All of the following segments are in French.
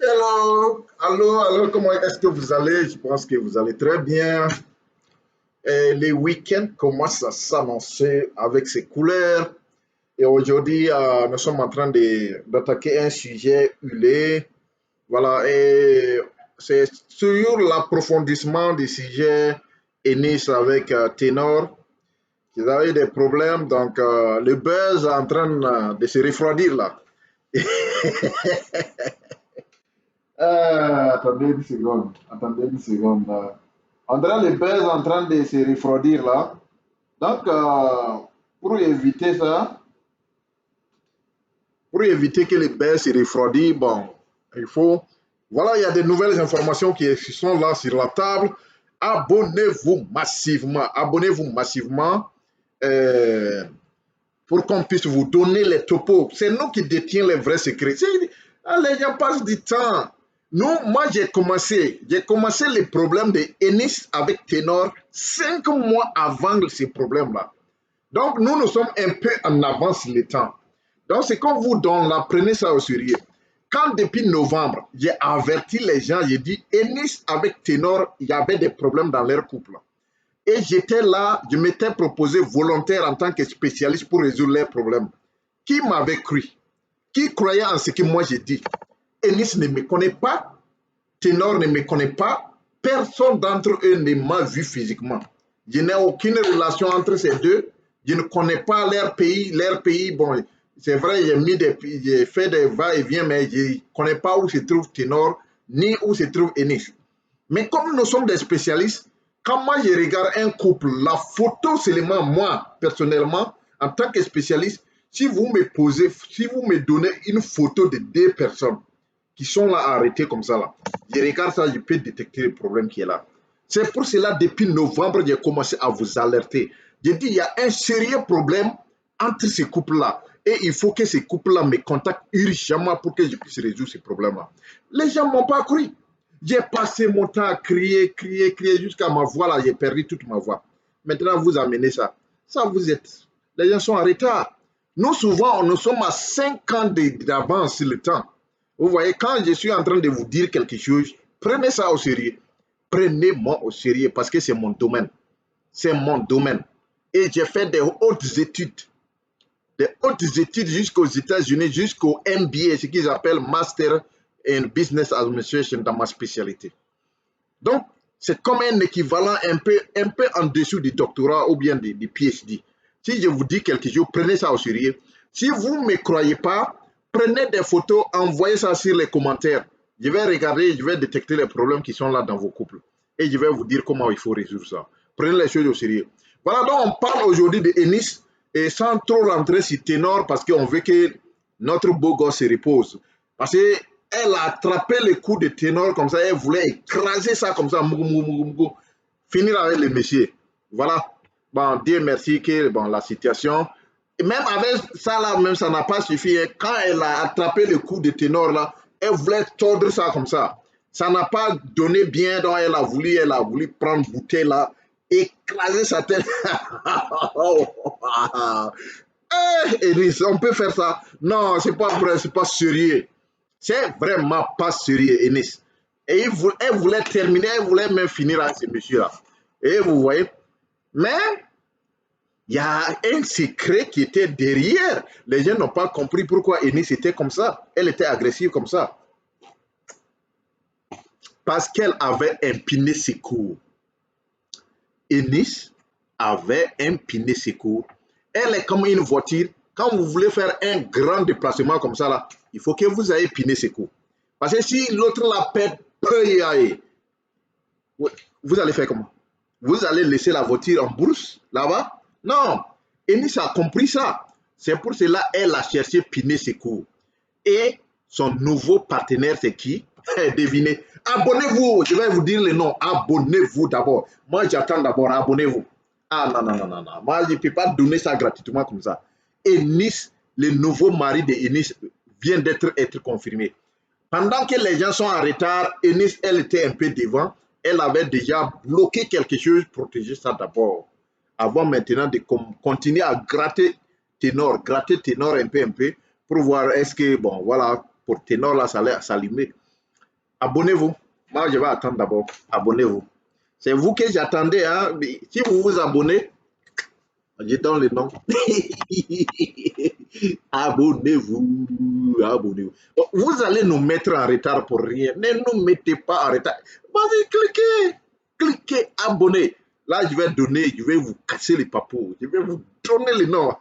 Hello, allô, comment est-ce que vous allez? Je pense que vous allez très bien. Et les week-ends commencent à s'annoncer avec ses couleurs. Et aujourd'hui, nous sommes en train d'attaquer un sujet huilé. Voilà, et c'est sur l'approfondissement du sujet Ennis avec Ténor. Ils avaient des problèmes, donc le buzz est en train de se refroidir là. Attendez une seconde. Attendez une seconde. André, le buzz est en train de se refroidir là. Donc, pour éviter ça, pour éviter que le buzz se refroidisse, bon, il faut. Voilà, il y a des nouvelles informations qui sont là sur la table. Abonnez-vous massivement. Abonnez-vous massivement euh, pour qu'on puisse vous donner les topos. C'est nous qui détenons les vrais secrets. Les gens passent du temps. Nous, moi, j'ai commencé les problèmes de Ennis avec Ténor 5 mois avant ces problèmes-là. Donc, nous sommes un peu en avance le temps. Donc, c'est comme vous donne là, prenez ça au sérieux. Quand depuis novembre, j'ai averti les gens, j'ai dit, Ennis avec Ténor, il y avait des problèmes dans leur couple. Et j'étais là, je m'étais proposé volontaire en tant que spécialiste pour résoudre leurs problèmes. Qui m'avait cru? Qui croyait en ce que moi j'ai dit? Ennis ne me connaît pas, Ténor ne me connaît pas, personne d'entre eux ne m'a vu physiquement. Je n'ai aucune relation entre ces deux, je ne connais pas leur pays, bon, c'est vrai, j'ai fait des va-et-vient, mais je ne connais pas où se trouve Ténor, ni où se trouve Ennis. Mais comme nous sommes des spécialistes, quand moi je regarde un couple, la photo seulement, moi, personnellement, en tant que spécialiste, si vous me donnez une photo de 2 personnes qui sont là arrêtées comme ça, là, je regarde ça, je peux détecter le problème qui est là. C'est pour cela, depuis novembre, j'ai commencé à vous alerter. J'ai dit, il y a un sérieux problème entre ces couples-là. Et il faut que ces couples-là me contactent urgemment pour que je puisse résoudre ces problèmes-là. Les gens ne m'ont pas cru. J'ai passé mon temps à crier jusqu'à ma voix là, j'ai perdu toute ma voix. Maintenant, vous amenez ça. Ça, vous êtes. Les gens sont en retard. Nous, souvent, nous sommes à 5 ans d'avance sur le temps. Vous voyez, quand je suis en train de vous dire quelque chose, prenez ça au sérieux. Prenez-moi au sérieux parce que c'est mon domaine. C'est mon domaine. Et j'ai fait des hautes études jusqu'aux États-Unis, jusqu'au MBA, ce qu'ils appellent Master in Business Administration dans ma spécialité. Donc, c'est comme un équivalent un peu en dessous du doctorat ou bien du PhD. Si je vous dis quelque chose, prenez ça au sérieux. Si vous ne me croyez pas, prenez des photos, envoyez ça sur les commentaires. Je vais regarder, je vais détecter les problèmes qui sont là dans vos couples. Et je vais vous dire comment il faut résoudre ça. Prenez les choses au sérieux. Voilà, donc on parle aujourd'hui de Ennis et sans trop rentrer sur Ténor parce qu'on veut que notre beau gosse se repose. Parce qu'elle a attrapé le coup de Ténor comme ça, elle voulait écraser ça comme ça, finir avec le monsieur. Voilà. Bon, Dieu merci que bon, la situation. Et même avec ça là, même ça n'a pas suffi. Quand elle a attrapé le coup de Ténor là, elle voulait tordre ça comme ça. Ça n'a pas donné bien, donc elle a voulu prendre bouteille là, écraser sa tête. Elise, on peut faire ça. Non, c'est pas vrai, c'est pas sérieux. C'est vraiment pas sérieux, Ennis. Et elle voulait terminer, elle voulait même finir avec ce monsieur-là. Et vous voyez, mais il y a un secret qui était derrière. Les gens n'ont pas compris pourquoi Ennis était comme ça. Elle était agressive comme ça. Parce qu'elle avait impiné ses cours. Ennis avait impiné ses cours. Elle est comme une voiture. Quand vous voulez faire un grand déplacement comme ça, là, il faut que vous ayez piné ses cours. Parce que si l'autre la pète, vous allez faire comment? Vous allez laisser la voiture en brousse là-bas? Non. Ennis a compris ça. C'est pour cela qu'elle a cherché piner ses cours. Et son nouveau partenaire, c'est qui? Devinez. Abonnez-vous. Je vais vous dire le nom. Abonnez-vous d'abord. Moi, j'attends d'abord. Abonnez-vous. Ah non, non, non, non, non. Moi, je ne peux pas donner ça gratuitement comme ça. Ennis, le nouveau mari de Ennis, vient d'être confirmé. Pendant que les gens sont en retard, Ennis, elle était un peu devant. Elle avait déjà bloqué quelque chose, protéger ça d'abord. Avant maintenant de continuer à gratter ténor un peu, pour voir est-ce que, bon, voilà, pour Ténor, là, ça allait s'allumer. Abonnez-vous. Moi, je vais attendre d'abord. Abonnez-vous. C'est vous que j'attendais. Hein? Si vous vous abonnez, je donne le nom. Abonnez-vous. Abonnez-vous. Vous allez nous mettre en retard pour rien. Ne nous mettez pas en retard. Vas-y, cliquez. Cliquez, abonnez. Là, je vais donner, je vais vous casser les papous. Je vais vous donner le nom.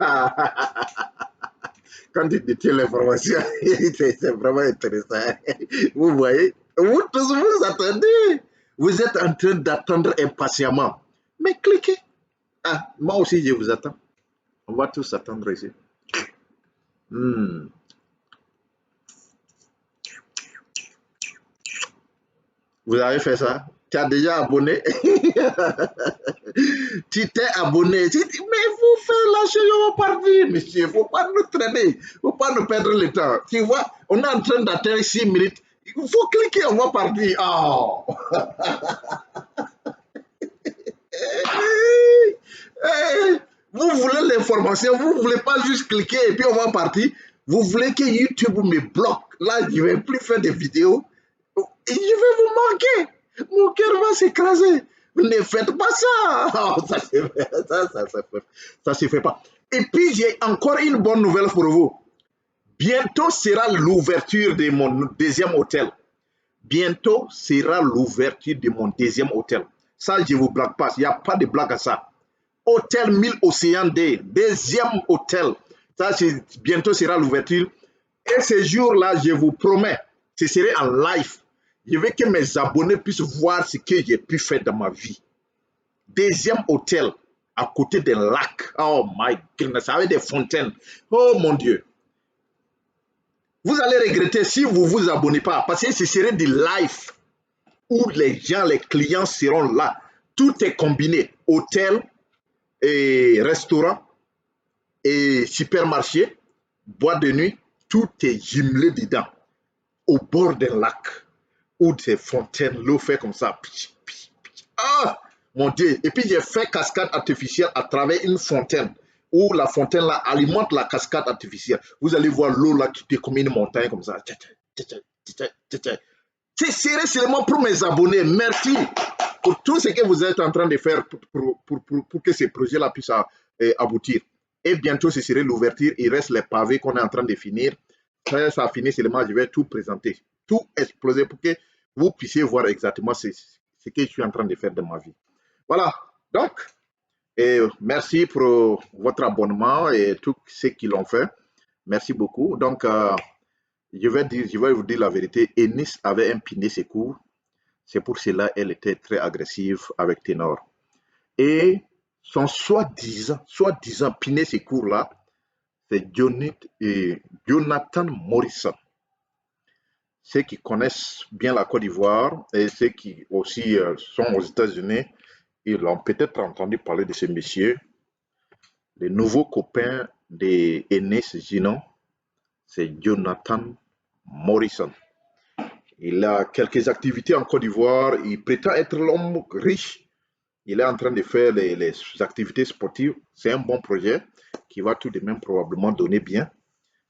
Quand tu détiens l'information, c'est vraiment intéressant. Vous voyez, vous tous vous attendez. Vous êtes en train d'attendre impatiemment. Mais cliquez. Ah, moi aussi, je vous attends. On va tous attendre ici. Vous avez fait ça? Tu as déjà abonné? Tu t'es abonné. Mais vous faites la chose, on va partir, monsieur. Il ne faut pas nous traîner. Il ne faut pas nous perdre le temps. Tu vois, on est en train d'atteindre 6 minutes. Il faut cliquer, on va partir. Oh. Vous voulez l'information, vous ne voulez pas juste cliquer et puis on va partir. Vous voulez que YouTube me bloque. Là, je ne vais plus faire des vidéos. Et je vais vous manquer. Mon cœur va s'écraser. Ne faites pas ça. Oh, ça se fait pas. Et puis, j'ai encore une bonne nouvelle pour vous. Bientôt sera l'ouverture de mon deuxième hôtel. Bientôt sera l'ouverture de mon deuxième hôtel. Ça, je ne vous blague pas. Il n'y a pas de blague à ça. Hôtel 1000 Océan D, deuxième hôtel. Ça, bientôt sera l'ouverture. Et ce jour-là, je vous promets, ce serait en live. Je veux que mes abonnés puissent voir ce que j'ai pu faire dans ma vie. Deuxième hôtel, à côté d'un lac. Oh my goodness, avec des fontaines. Oh mon Dieu. Vous allez regretter si vous ne vous abonnez pas, parce que ce serait du live où les gens, les clients seront là. Tout est combiné. Hôtel, et restaurant, et supermarché, boîte de nuit, tout est jumelé dedans. Au bord d'un lac, où des fontaines, l'eau fait comme ça. Ah, mon Dieu. Et puis j'ai fait cascade artificielle à travers une fontaine, où la fontaine là alimente la cascade artificielle. Vous allez voir l'eau là qui est comme une montagne comme ça. C'est seulement pour mes abonnés. Merci pour tout ce que vous êtes en train de faire pour que ce projet-là puisse aboutir. Et bientôt, ce serait l'ouverture. Il reste les pavés qu'on est en train de finir. Quand ça a fini seulement, je vais tout présenter, tout exploser pour que vous puissiez voir exactement ce que je suis en train de faire de ma vie. Voilà. Donc, merci pour votre abonnement et tous ceux qui l'ont fait. Merci beaucoup. Donc, je vais vous dire la vérité. Eunice avait un piné secours. C'est pour cela qu'elle était très agressive avec Ténor. Et son soi-disant piné secours là, c'est Jonathan Morrison. Ceux qui connaissent bien la Côte d'Ivoire et ceux qui aussi sont aux États-Unis, ils ont peut-être entendu parler de ce monsieur. Le nouveau copain de Eunice Ginon, c'est Jonathan Morrison. Il a quelques activités en Côte d'Ivoire. Il prétend être l'homme riche. Il est en train de faire les activités sportives. C'est un bon projet qui va tout de même probablement donner bien.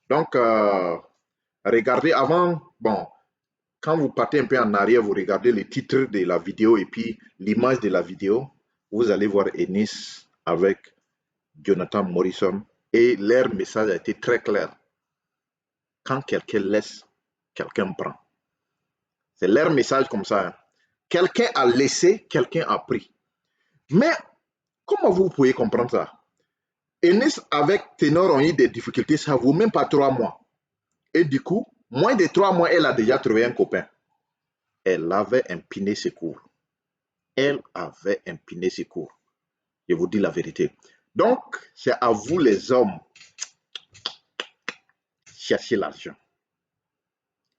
Donc, regardez avant, bon, quand vous partez un peu en arrière, vous regardez le titre de la vidéo et puis l'image de la vidéo. Vous allez voir Eunice avec Jonathan Morrison et leur message a été très clair. Quand quelqu'un laisse, quelqu'un prend. C'est leur message comme ça. Hein. Quelqu'un a laissé, quelqu'un a pris. Mais comment vous pouvez comprendre ça? Eunice avec Ténor ont eu des difficultés, ça ne vaut même pas 3 mois. Et du coup, moins de 3 mois, elle a déjà trouvé un copain. Elle avait un piné secours. Elle avait un piné secours. Je vous dis la vérité. Donc, c'est à vous les hommes. Cherchez l'argent.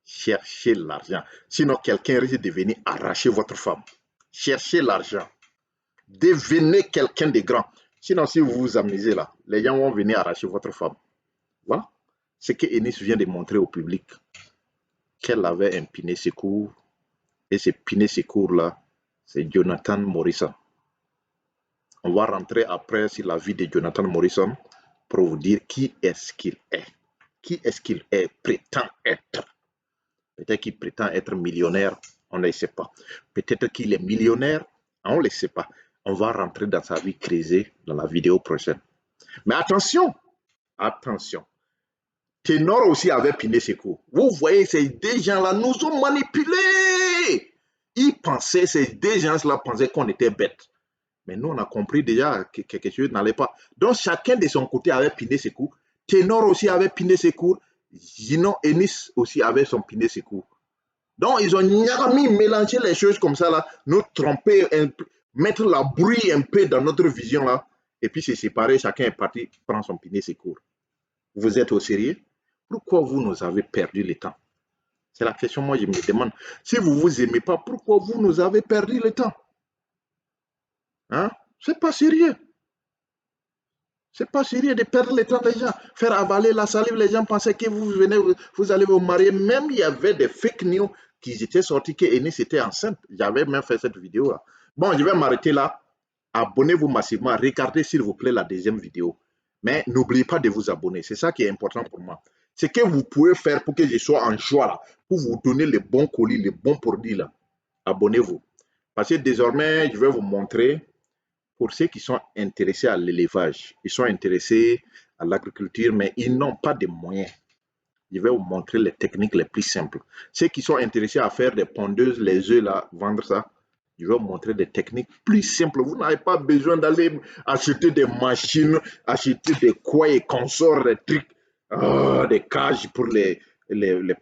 Cherchez l'argent. Sinon, quelqu'un risque de venir arracher votre femme. Cherchez l'argent. Devenez quelqu'un de grand. Sinon, si vous vous amusez là, les gens vont venir arracher votre femme. Voilà. Ce que Eunice vient de montrer au public. Qu'elle avait un piné secours. Et ce piné secours là, c'est Jonathan Morrison. On va rentrer après sur la vie de Jonathan Morrison pour vous dire qui est-ce qu'il est. Qui est-ce qu'il est, prétend être. Peut-être qu'il prétend être millionnaire, on ne le sait pas. Peut-être qu'il est millionnaire, on ne le sait pas. On va rentrer dans sa vie crisée dans la vidéo prochaine. Mais attention, attention. Ténor aussi avait Piné Sékou. Vous voyez, ces deux gens-là nous ont manipulés. Ils pensaient, ces deux gens-là pensaient qu'on était bêtes. Mais nous, on a compris déjà que quelque chose n'allait pas. Donc, chacun de son côté avait Piné Sékou. Ténor aussi avait Piné Sékou. Zinon Ennis aussi avait son Piné Sékou. Donc, ils ont mélangé les choses comme ça, là, nous tromper, mettre la bruit un peu dans notre vision, là, et puis se séparer, chacun est parti prendre son Piné Sékou. Vous êtes au sérieux? Pourquoi vous nous avez perdu le temps? C'est la question, moi, je me demande. Si vous ne vous aimez pas, pourquoi vous nous avez perdu le temps? Hein? C'est pas sérieux. C'est pas sérieux de perdre le temps des gens. Faire avaler la salive, les gens pensaient que vous allez vous marier. Même il y avait des fake news qui étaient sortis que Enis était enceinte. J'avais même fait cette vidéo-là. Bon, je vais m'arrêter là. Abonnez-vous massivement. Regardez s'il vous plaît la deuxième vidéo. Mais n'oubliez pas de vous abonner. C'est ça qui est important pour moi. Ce que vous pouvez faire pour que je sois en joie là, pour vous donner les bons colis, les bons produits là. Abonnez-vous. Parce que désormais, je vais vous montrer pour ceux qui sont intéressés à l'élevage. Ils sont intéressés à l'agriculture, mais ils n'ont pas de moyens. Je vais vous montrer les techniques les plus simples. Ceux qui sont intéressés à faire des pondeuses, les œufs là, vendre ça, je vais vous montrer des techniques plus simples. Vous n'avez pas besoin d'aller acheter des machines, acheter des quoi et consorts, des trucs, des cages pour les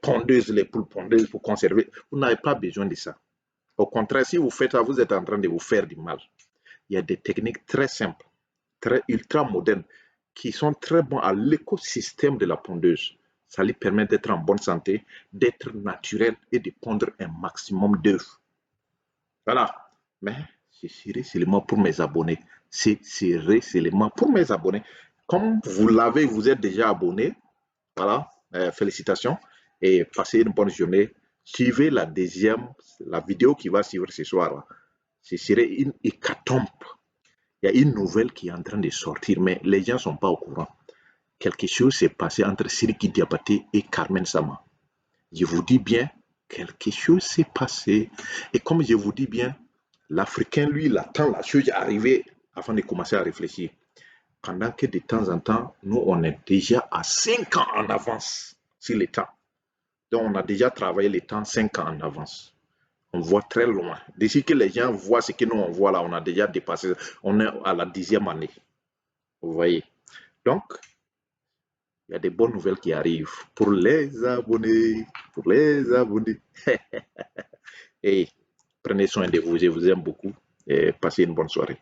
pondeuses, les poules pondeuses pour conserver. Vous n'avez pas besoin de ça. Au contraire, si vous faites ça, vous êtes en train de vous faire du mal. Il y a des techniques très simples, très ultra modernes, qui sont très bons à l'écosystème de la pondeuse. Ça lui permet d'être en bonne santé, d'être naturel et de pondre un maximum d'œufs. Voilà. Mais c'est seulement pour mes abonnés. C'est seulement pour mes abonnés. Comme vous l'avez, vous êtes déjà abonné. Voilà. Félicitations et passez une bonne journée. Suivez la vidéo qui va suivre ce soir. Là. Ce serait une hécatombe. Il y a une nouvelle qui est en train de sortir, mais les gens ne sont pas au courant. Quelque chose s'est passé entre Sidiki Diabaté et Carmen Sama. Je vous dis bien, quelque chose s'est passé. Et comme je vous dis bien, l'Africain, lui, il attend la chose arriver avant de commencer à réfléchir. Pendant que de temps en temps, nous, on est déjà à 5 ans en avance sur le temps. Donc, on a déjà travaillé le temps 5 ans en avance. On voit très loin. D'ici que les gens voient ce que nous, on voit là, on a déjà dépassé. On est à la 10e année. Vous voyez. Donc, il y a des bonnes nouvelles qui arrivent pour les abonnés. Pour les abonnés. Et prenez soin de vous. Je vous aime beaucoup. Et passez une bonne soirée.